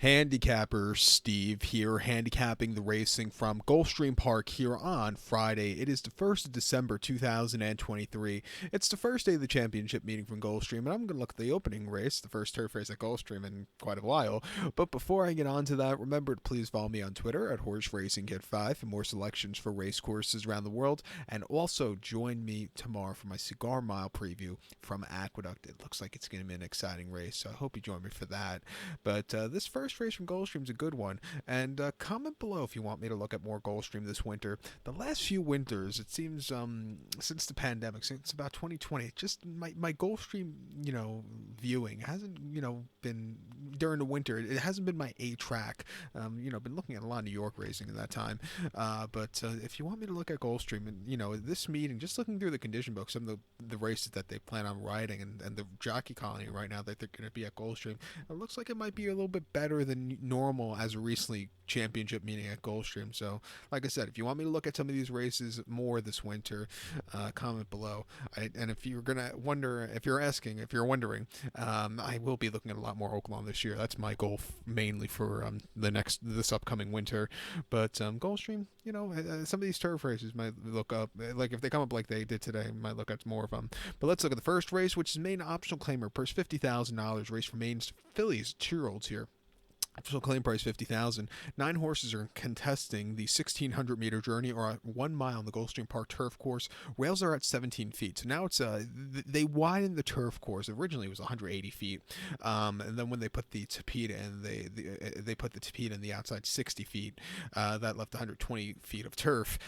Handicapper Steve here, handicapping the racing from Gulfstream Park here on Friday. It is the 1st of December 2023. It's the first day of the championship meeting from Gulfstream, and I'm going to look at the opening race, the first turf race at Gulfstream in quite a while. But before I get on to that, remember to please follow me on Twitter at HorseRacingKid5 for more selections for race courses around the world, and also join me tomorrow for my Cigar Mile preview from Aqueduct. It looks like it's going to be an exciting race, so I hope you join me for that. But this first race from Gulfstream is a good one, and comment below if you want me to look at more Gulfstream this winter. The last few winters, it seems, since the pandemic, since about 2020, just my Gulfstream, viewing hasn't, been during the winter. It hasn't been my A track. Been looking at a lot of New York racing in that time. But if you want me to look at Gulfstream, and this meeting, just looking through the condition book, some of the races that they plan on riding, and the jockey colony right now that they're going to be at Gulfstream, it looks like it might be a little bit better than normal as a recently championship meeting at Gulfstream. So, like I said, if you want me to look at some of these races more this winter, comment below. And if you're gonna wonder, if you're wondering, I will be looking at a lot more Oaklawn this year. That's my goal mainly for this upcoming winter. But Gulfstream, some of these turf races might look up, like if they come up like they did today, might look at more of them. But let's look at the first race, which is main optional claimer, purse $50,000, race for Maine's fillies, 2-year-olds here. Official claim price $50,000. 9 horses are contesting the 1,600-meter journey, or 1 mile on the Gulfstream Park turf course. Rails are at 17 feet, so now it's they widened the turf course. Originally, it was 180 feet, and then when they put the tapeta in, they put the tapeta in the outside 60 feet. That left 120 feet of turf.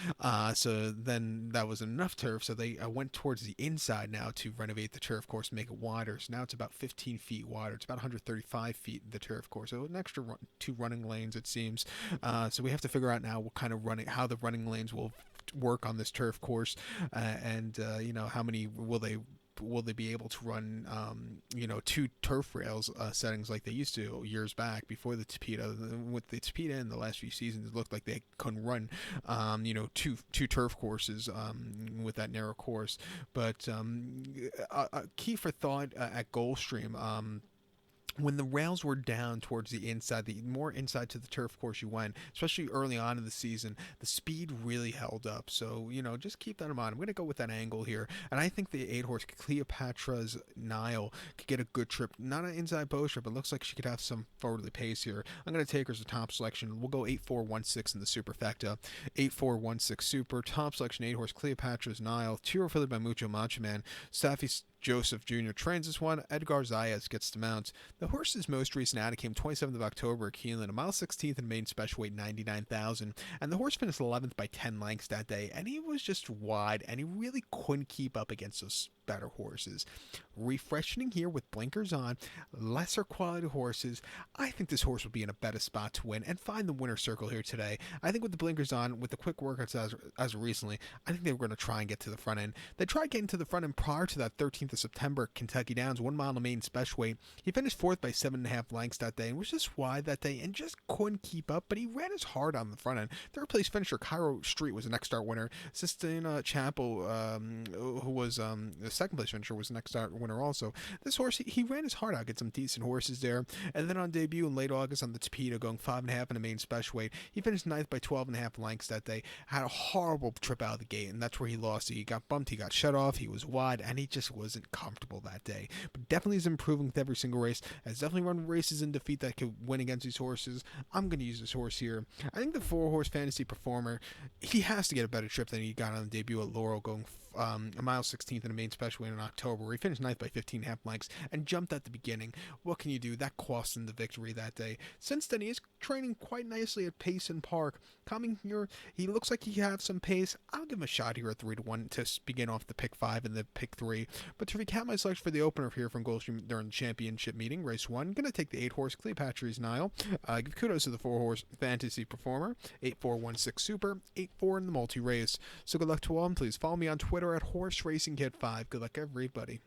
So then that was enough turf, so they went towards the inside now to renovate the turf course, make it wider. So now it's about 15 feet wider. It's about 135 feet the turf course. So an extra 2 running lanes, it seems. So we have to figure out now what kind of how the running lanes will work on this turf course, and how many will they be able to run 2 turf rails settings like they used to years back before the tapeta. With the tapeta in the last few seasons, it looked like they couldn't run two turf courses with that narrow course. But key for thought at Gulfstream, when the rails were down towards the inside, the more inside to the turf course you went, especially early on in the season, the speed really held up. So, just keep that in mind. I'm going to go with that angle here. And I think the 8-horse Cleopatra's Nile could get a good trip. Not an inside post trip, but it looks like she could have some forwardly pace here. I'm going to take her as a top selection. We'll go 8-4-1-6 in the superfecta. 8-4-1-6 super. Top selection 8-horse Cleopatra's Nile. 2 filtered by Mucho Macho Man. Safi Joseph Jr. trains this one. Edgar Zayas gets the mount. The horse's most recent outing came 27th of October at Keeneland, a mile 16th in main special weight 99,000, and the horse finished 11th by 10 lengths that day, and he was just wide, and he really couldn't keep up against those better horses. Refreshing here with blinkers on, lesser quality horses. I think this horse will be in a better spot to win and find the winner's circle here today. I think with the blinkers on, with the quick workouts as recently, I think they were going to try and get to the front end. They tried getting to the front end prior to that 13th of September Kentucky Downs, 1 mile in main special weight. He finished 4th by 7.5 lengths that day and was just wide that day and just couldn't keep up, but he ran as hard on the front end. Third place finisher Cairo Street was the next start winner. Sistina Chapel, who was the second place finisher, was the next start winner also. This horse, he ran his heart out, get some decent horses there. And then on debut in late August on the Tapeta, going 5.5 in a main special weight, he finished 9th by 12.5 lengths that day. Had a horrible trip out of the gate, and that's where he lost. He got bumped, he got shut off, he was wide, and he just wasn't comfortable that day. But definitely is improving with every single race. Has definitely run races in defeat that could win against these horses. I'm going to use this horse here. I think the 4-horse Fantasy Performer, he has to get a better trip than he got on the debut at Laurel, going a mile 16th in a main special weight in October, where he finished 9th by 15.5 lengths and jumped at the beginning. What can you do? That cost him the victory that day. Since then, he is training quite nicely at Payson Park. Coming here, he looks like he has some pace. I'll give him a shot here at 3-1 to begin off the pick 5 and the pick 3. But to recap my selection for the opener here from Gulfstream during the championship meeting, race 1, I'm going to take the 8-horse Cleopatra's Nile. Give kudos to the 4-horse Fantasy Performer. 8-4-1-6 super. 8-4 in the multi-race. So good luck to all, and please follow me on Twitter at HorseRacingKid5. Good luck, everybody.